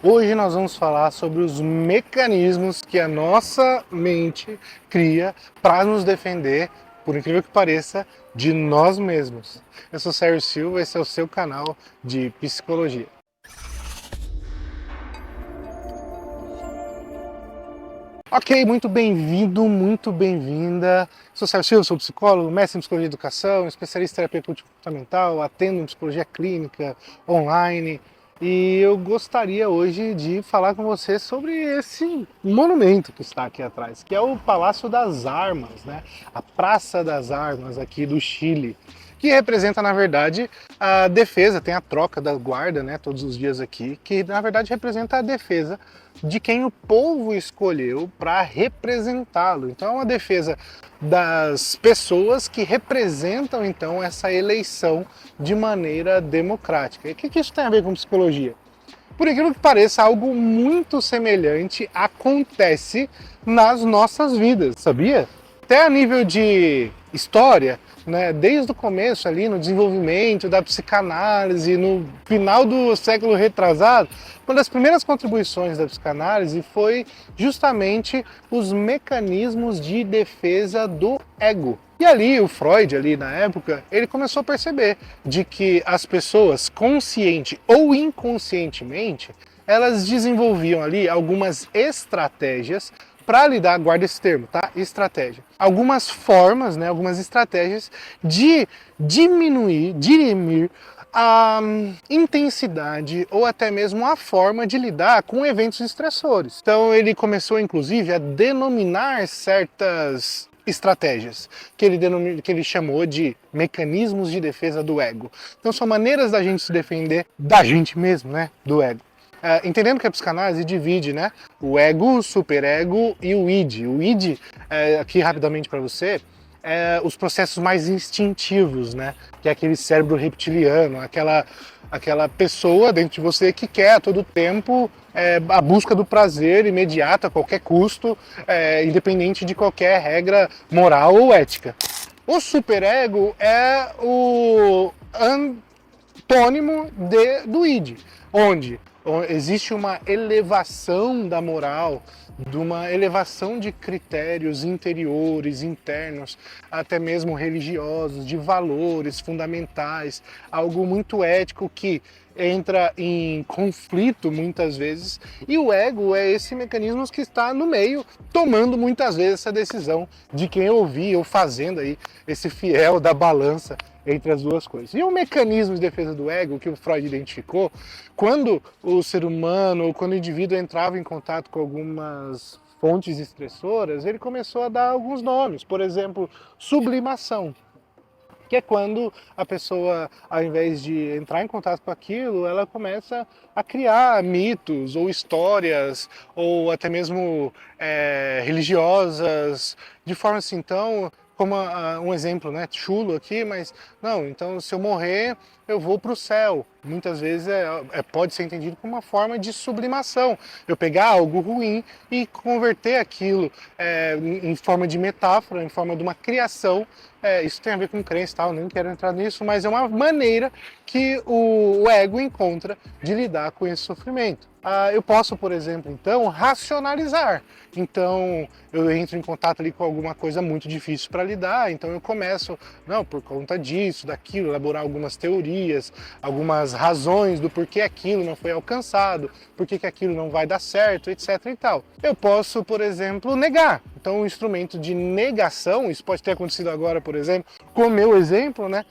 Hoje nós vamos falar sobre os mecanismos que a nossa mente cria para nos defender, por incrível que pareça, de nós mesmos. Eu sou Sérgio Silva, esse é o seu canal de psicologia. Ok, muito bem-vindo, muito bem-vinda. Sou Sérgio Silva, sou psicólogo, mestre em psicologia e educação, especialista em terapia comportamental, atendo em psicologia clínica, online. E eu gostaria hoje de falar com você sobre esse monumento que está aqui atrás, que é o Palácio das Armas, né? A Praça das Armas aqui do Chile, que representa, na verdade, a defesa, tem a troca da guarda, né, todos os dias aqui, que na verdade representa a defesa de quem o povo escolheu para representá-lo. Então é uma defesa das pessoas que representam então essa eleição de maneira democrática. E o que isso tem a ver com psicologia? Por incrível que pareça, algo muito semelhante acontece nas nossas vidas, sabia? Até a nível de história, né, desde o começo ali no desenvolvimento da psicanálise, no final do século retrasado, uma das primeiras contribuições da psicanálise foi justamente os mecanismos de defesa do ego. E ali o Freud, ali na época, ele começou a perceber de que as pessoas, consciente ou inconscientemente, elas desenvolviam ali algumas estratégias para lidar, guarda esse termo, tá? Estratégia. Algumas formas, né, algumas estratégias de diminuir, dirimir a intensidade ou até mesmo a forma de lidar com eventos estressores. Então ele começou inclusive a denominar certas estratégias que ele chamou de mecanismos de defesa do ego. Então são maneiras da gente se defender da gente mesmo, né, do ego. Entendendo que a psicanálise divide, né, o ego, o superego e o id. O id, aqui rapidamente para você, os processos mais instintivos, né, que é aquele cérebro reptiliano, aquela pessoa dentro de você que quer a todo tempo a busca do prazer imediato a qualquer custo, independente de qualquer regra moral ou ética. O superego é o antônimo do id, onde existe uma elevação da moral, de uma elevação de critérios interiores, internos, até mesmo religiosos, de valores fundamentais, algo muito ético que entra em conflito muitas vezes, e o ego é esse mecanismo que está no meio, tomando muitas vezes essa decisão de quem ouvir ou fazendo aí esse fiel da balança entre as duas coisas. E o mecanismo de defesa do ego que o Freud identificou, quando o ser humano, ou quando o indivíduo entrava em contato com algumas fontes estressoras, ele começou a dar alguns nomes, por exemplo, sublimação, que é quando a pessoa, ao invés de entrar em contato com aquilo, ela começa a criar mitos ou histórias, ou até mesmo religiosas, de forma assim, então, como um exemplo, né, chulo aqui, mas não, então se eu morrer, eu vou para o céu. Muitas vezes pode ser entendido como uma forma de sublimação. Eu pegar algo ruim e converter aquilo em forma de metáfora, em forma de uma criação. Isso tem a ver com crença e tal, nem quero entrar nisso, mas é uma maneira que o ego encontra de lidar com esse sofrimento. Eu posso, por exemplo, então, racionalizar. Então, eu entro em contato ali com alguma coisa muito difícil para lidar, então eu começo, não, por conta disso, daquilo, elaborar algumas teorias, algumas razões do porquê aquilo não foi alcançado, porquê que aquilo não vai dar certo, etc e tal. Eu posso, por exemplo, negar. Então, um instrumento de negação, isso pode ter acontecido agora, por exemplo, com o meu exemplo, né?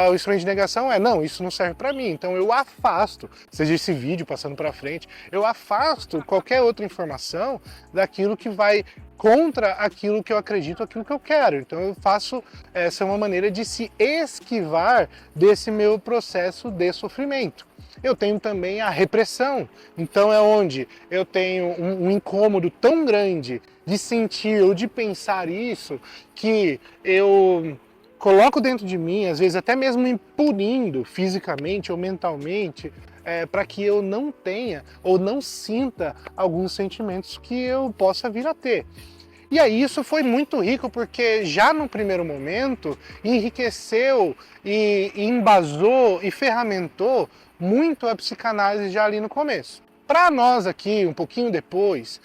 O instrumento de negação não, isso não serve para mim. Então, eu afasto, seja esse vídeo passando para frente, eu afasto qualquer outra informação daquilo que vai contra aquilo que eu acredito, aquilo que eu quero. Então eu faço, essa é uma maneira de se esquivar desse meu processo de sofrimento. Eu tenho também a repressão, então é onde eu tenho um incômodo tão grande de sentir ou de pensar isso, que eu coloco dentro de mim, às vezes até mesmo me punindo fisicamente ou mentalmente, para que eu não tenha ou não sinta alguns sentimentos que eu possa vir a ter. E aí isso foi muito rico porque já no primeiro momento enriqueceu e embasou e ferramentou muito a psicanálise já ali no começo. Para nós aqui, um pouquinho depois,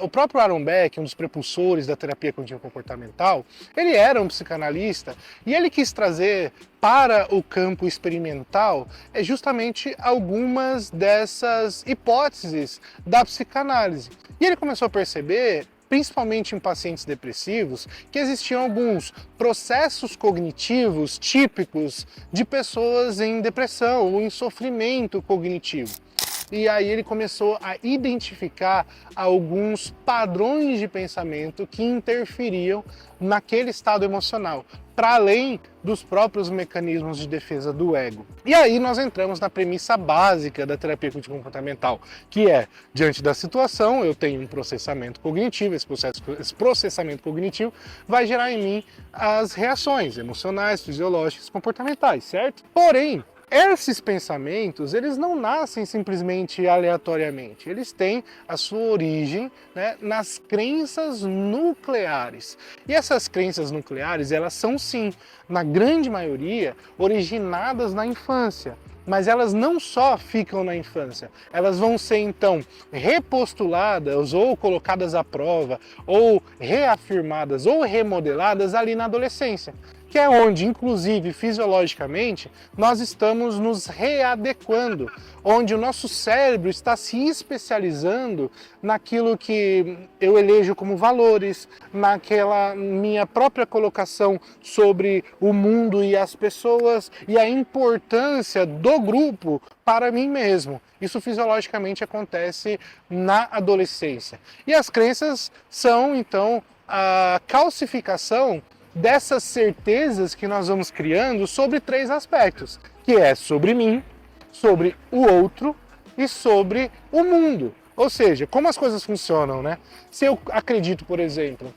o próprio Aaron Beck, um dos prepulsores da terapia cognitivo-comportamental, ele era um psicanalista e ele quis trazer para o campo experimental justamente algumas dessas hipóteses da psicanálise. E ele começou a perceber, principalmente em pacientes depressivos, que existiam alguns processos cognitivos típicos de pessoas em depressão ou em sofrimento cognitivo. E aí ele começou a identificar alguns padrões de pensamento que interferiam naquele estado emocional, para além dos próprios mecanismos de defesa do ego. E aí nós entramos na premissa básica da terapia cognitivo-comportamental, que é, diante da situação, eu tenho um processamento cognitivo, esse processamento cognitivo vai gerar em mim as reações emocionais, fisiológicas, comportamentais, certo? Porém, esses pensamentos, eles não nascem simplesmente aleatoriamente, eles têm a sua origem, né, nas crenças nucleares. E essas crenças nucleares, elas são sim, na grande maioria, originadas na infância. Mas elas não só ficam na infância, elas vão ser então repostuladas ou colocadas à prova, ou reafirmadas ou remodeladas ali na adolescência, que é onde, inclusive fisiologicamente, nós estamos nos readequando, onde o nosso cérebro está se especializando naquilo que eu elejo como valores, naquela minha própria colocação sobre o mundo e as pessoas e a importância do grupo para mim mesmo. Isso fisiologicamente acontece na adolescência. E as crenças são, então, a calcificação dessas certezas que nós vamos criando sobre três aspectos, que é sobre mim, sobre o outro e sobre o mundo. Ou seja, como as coisas funcionam, né? Se eu acredito, por exemplo,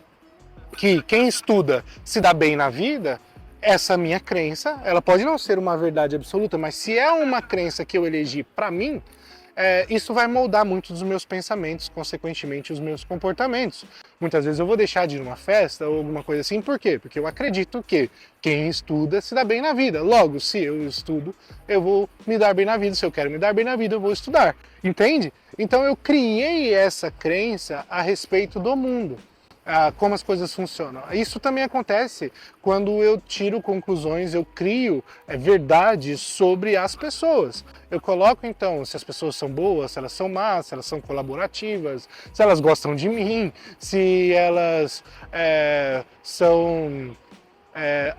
que quem estuda se dá bem na vida, essa minha crença, ela pode não ser uma verdade absoluta, mas se é uma crença que eu elegi para mim, isso vai moldar muito dos meus pensamentos, consequentemente os meus comportamentos. Muitas vezes eu vou deixar de ir numa festa ou alguma coisa assim, por quê? Porque eu acredito que quem estuda se dá bem na vida. Logo, se eu estudo, eu vou me dar bem na vida. Se eu quero me dar bem na vida, eu vou estudar. Entende? Então eu criei essa crença a respeito do mundo. Como as coisas funcionam. Isso também acontece quando eu tiro conclusões, eu crio verdades sobre as pessoas. Eu coloco então se as pessoas são boas, se elas são más, se elas são colaborativas, se elas gostam de mim, se elas são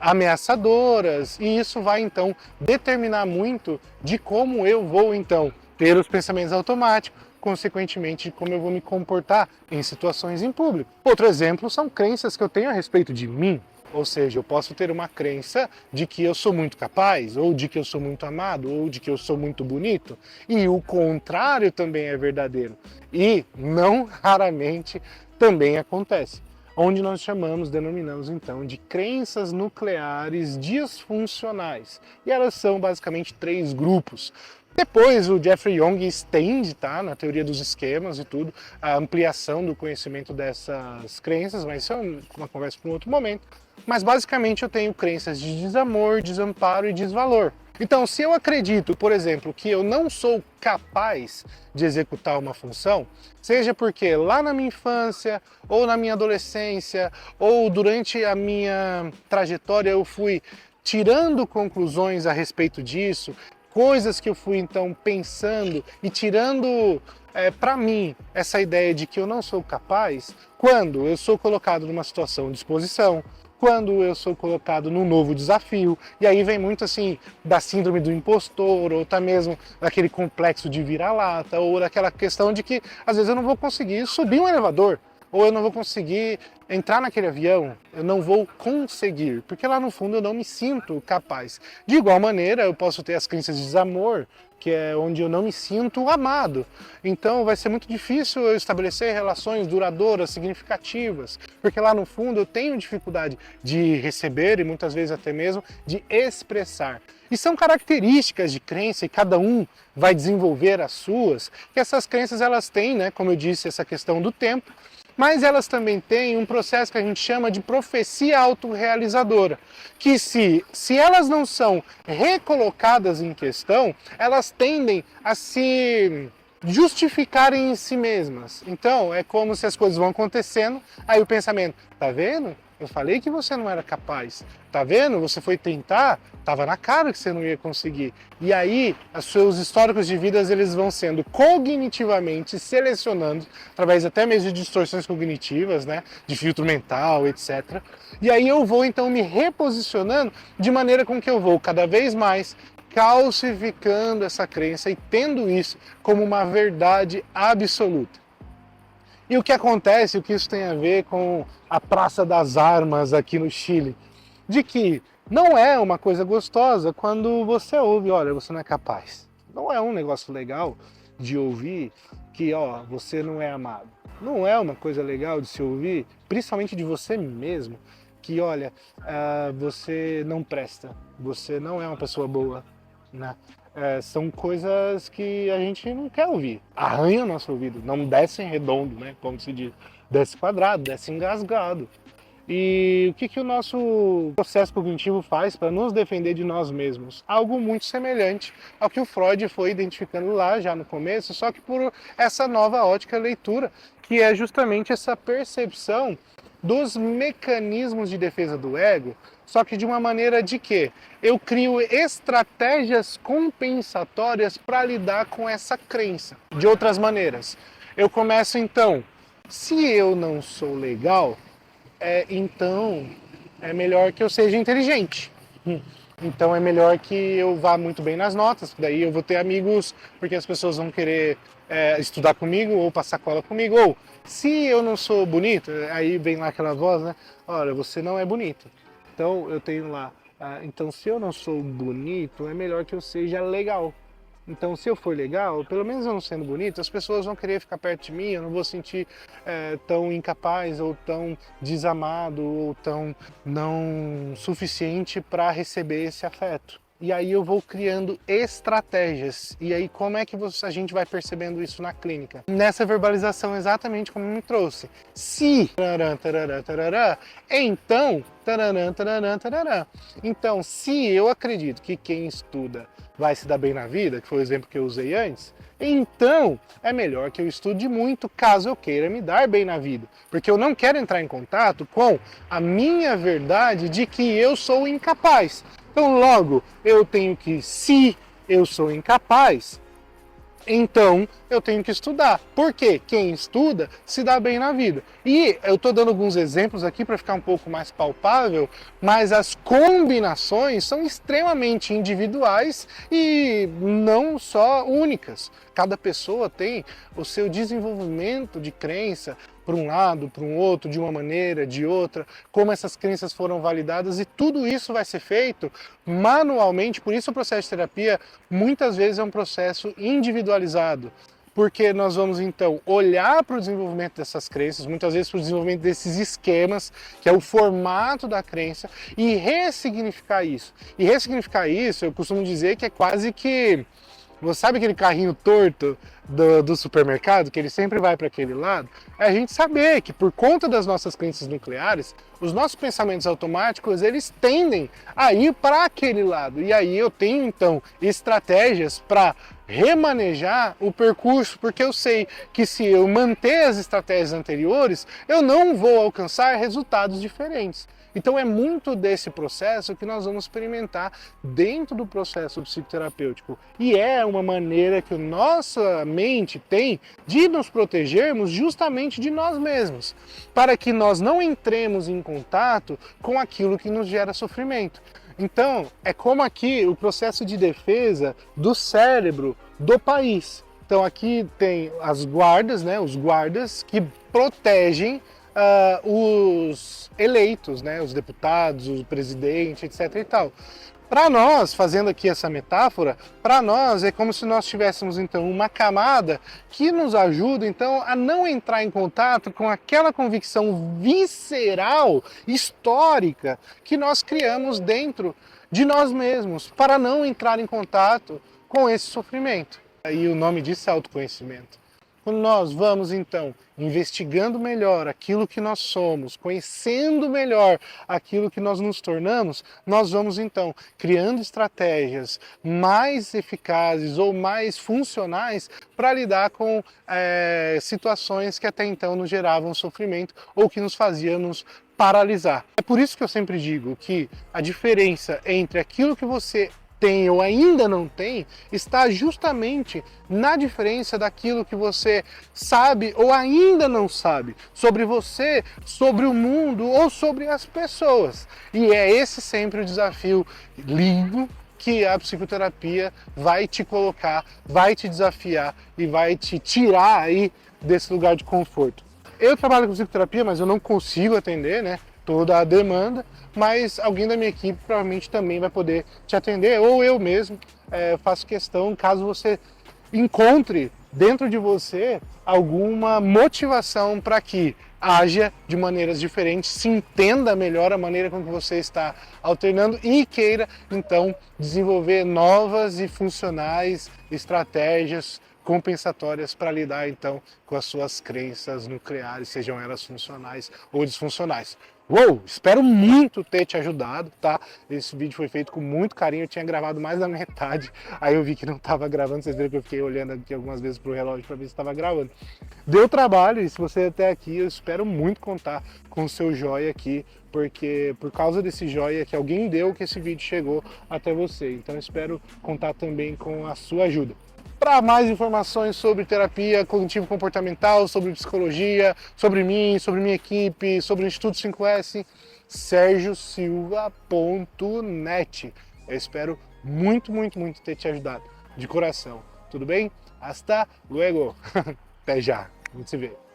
ameaçadoras, e isso vai então determinar muito de como eu vou então ter os pensamentos automáticos, consequentemente de como eu vou me comportar em situações em público. Outro exemplo são crenças que eu tenho a respeito de mim. Ou seja, eu posso ter uma crença de que eu sou muito capaz, ou de que eu sou muito amado, ou de que eu sou muito bonito, e o contrário também é verdadeiro. E não raramente também acontece. Onde nós denominamos então de crenças nucleares disfuncionais. E elas são basicamente três grupos. Depois o Jeffrey Young estende, tá, na teoria dos esquemas e tudo, a ampliação do conhecimento dessas crenças, mas isso é uma conversa para um outro momento. Mas basicamente eu tenho crenças de desamor, desamparo e desvalor. Então, se eu acredito, por exemplo, que eu não sou capaz de executar uma função, seja porque lá na minha infância, ou na minha adolescência, ou durante a minha trajetória eu fui tirando conclusões a respeito disso, coisas que eu fui então pensando e tirando para mim essa ideia de que eu não sou capaz, quando eu sou colocado numa situação de exposição, quando eu sou colocado num novo desafio, e aí vem muito assim da síndrome do impostor, ou até mesmo daquele complexo de vira-lata, ou daquela questão de que às vezes eu não vou conseguir subir um elevador, ou eu não vou conseguir entrar naquele avião, eu não vou conseguir, porque lá no fundo eu não me sinto capaz. De igual maneira, eu posso ter as crenças de desamor, que é onde eu não me sinto amado. Então vai ser muito difícil eu estabelecer relações duradouras, significativas, porque lá no fundo eu tenho dificuldade de receber e muitas vezes até mesmo de expressar. E são características de crença e cada um vai desenvolver as suas, que essas crenças elas têm, né, como eu disse, essa questão do tempo, mas elas também têm um processo que a gente chama de profecia autorrealizadora, que se elas não são recolocadas em questão, elas tendem a se justificarem em si mesmas. Então, é como se as coisas vão acontecendo, aí o pensamento, tá vendo? Eu falei que você não era capaz. Tá vendo? Você foi tentar, tava na cara que você não ia conseguir. E aí, os seus históricos de vidas, eles vão sendo cognitivamente selecionando, através até mesmo de distorções cognitivas, né? De filtro mental, etc. E aí eu vou, então, me reposicionando de maneira com que eu vou cada vez mais calcificando essa crença e tendo isso como uma verdade absoluta. E o que acontece, o que isso tem a ver com a Praça das Armas aqui no Chile? De que não é uma coisa gostosa quando você ouve, olha, você não é capaz. Não é um negócio legal de ouvir que, ó, você não é amado. Não é uma coisa legal de se ouvir, principalmente de você mesmo, que, olha, você não presta, você não é uma pessoa boa, né? São coisas que a gente não quer ouvir. Arranha o nosso ouvido, não desce em redondo, né? Como se diz, desce quadrado, desce engasgado. E o que o nosso processo cognitivo faz para nos defender de nós mesmos? Algo muito semelhante ao que o Freud foi identificando lá já no começo, só que por essa nova ótica leitura, que é justamente essa percepção dos mecanismos de defesa do ego, só que de uma maneira de que eu crio estratégias compensatórias para lidar com essa crença. De outras maneiras, eu começo então, se eu não sou legal, então é melhor que eu seja inteligente. Então é melhor que eu vá muito bem nas notas, daí eu vou ter amigos, porque as pessoas vão querer estudar comigo ou passar cola comigo. Ou se eu não sou bonito, aí vem lá aquela voz, né? Olha, você não é bonito. Então eu tenho lá, então se eu não sou bonito, é melhor que eu seja legal. Então, se eu for legal, pelo menos eu não sendo bonito, as pessoas vão querer ficar perto de mim, eu não vou sentir tão incapaz, ou tão desamado, ou tão não suficiente para receber esse afeto. E aí eu vou criando estratégias. E aí como é que a gente vai percebendo isso na clínica? Nessa verbalização exatamente como me trouxe. Se tararã, tararã, tararã, então tararã, tararã, tararã. Então, se eu acredito que quem estuda vai se dar bem na vida, que foi o exemplo que eu usei antes, então é melhor que eu estude muito caso eu queira me dar bem na vida. Porque eu não quero entrar em contato com a minha verdade de que eu sou incapaz. Então, logo, eu tenho que, se eu sou incapaz, então eu tenho que estudar. Porque quem estuda se dá bem na vida. E eu estou dando alguns exemplos aqui para ficar um pouco mais palpável, mas as combinações são extremamente individuais e não só únicas. Cada pessoa tem o seu desenvolvimento de crença, para um lado, para um outro, de uma maneira, de outra, como essas crenças foram validadas, e tudo isso vai ser feito manualmente. Por isso o processo de terapia muitas vezes é um processo individualizado, porque nós vamos então olhar para o desenvolvimento dessas crenças, muitas vezes para o desenvolvimento desses esquemas, que é o formato da crença, e ressignificar isso. E ressignificar isso, eu costumo dizer que é quase que... Você sabe aquele carrinho torto do supermercado, que ele sempre vai para aquele lado? É a gente saber que por conta das nossas crenças nucleares, os nossos pensamentos automáticos, eles tendem a ir para aquele lado. E aí eu tenho então estratégias para remanejar o percurso, porque eu sei que se eu manter as estratégias anteriores, eu não vou alcançar resultados diferentes. Então é muito desse processo que nós vamos experimentar dentro do processo psicoterapêutico. E é uma maneira que a nossa mente tem de nos protegermos justamente de nós mesmos, para que nós não entremos em contato com aquilo que nos gera sofrimento. Então, é como aqui o processo de defesa do cérebro do país. Então aqui tem as guardas, né, os guardas que protegem os eleitos, né, os deputados, o presidente, etc. e tal. Para nós, fazendo aqui essa metáfora, para nós é como se nós tivéssemos então uma camada que nos ajuda então a não entrar em contato com aquela convicção visceral, histórica, que nós criamos dentro de nós mesmos, para não entrar em contato com esse sofrimento. E o nome disso é autoconhecimento. Quando nós vamos, então, investigando melhor aquilo que nós somos, conhecendo melhor aquilo que nós nos tornamos, nós vamos, então, criando estratégias mais eficazes ou mais funcionais para lidar com situações que até então nos geravam sofrimento ou que nos faziam nos paralisar. É por isso que eu sempre digo que a diferença entre aquilo que você tem ou ainda não tem, está justamente na diferença daquilo que você sabe ou ainda não sabe sobre você, sobre o mundo ou sobre as pessoas. E é esse sempre o desafio lindo que a psicoterapia vai te colocar, vai te desafiar e vai te tirar aí desse lugar de conforto. Eu trabalho com psicoterapia, mas eu não consigo atender, né, toda a demanda, mas alguém da minha equipe provavelmente também vai poder te atender, ou eu mesmo faço questão, caso você encontre dentro de você alguma motivação para que haja de maneiras diferentes, se entenda melhor a maneira com que você está alternando e queira então desenvolver novas e funcionais estratégias compensatórias para lidar então com as suas crenças nucleares, sejam elas funcionais ou disfuncionais. Uou, espero muito ter te ajudado, tá? Esse vídeo foi feito com muito carinho, eu tinha gravado mais da metade, aí eu vi que não estava gravando, vocês viram que eu fiquei olhando aqui algumas vezes pro relógio para ver se estava gravando. Deu trabalho, e se você é até aqui, eu espero muito contar com o seu joia aqui, porque por causa desse joia que alguém deu que esse vídeo chegou até você, então eu espero contar também com a sua ajuda. Para mais informações sobre terapia cognitivo-comportamental, sobre psicologia, sobre mim, sobre minha equipe, sobre o Instituto 5S, sergiosilva.net. Eu espero muito, muito, muito ter te ajudado, de coração. Tudo bem? Hasta luego! Até já! A gente se vê!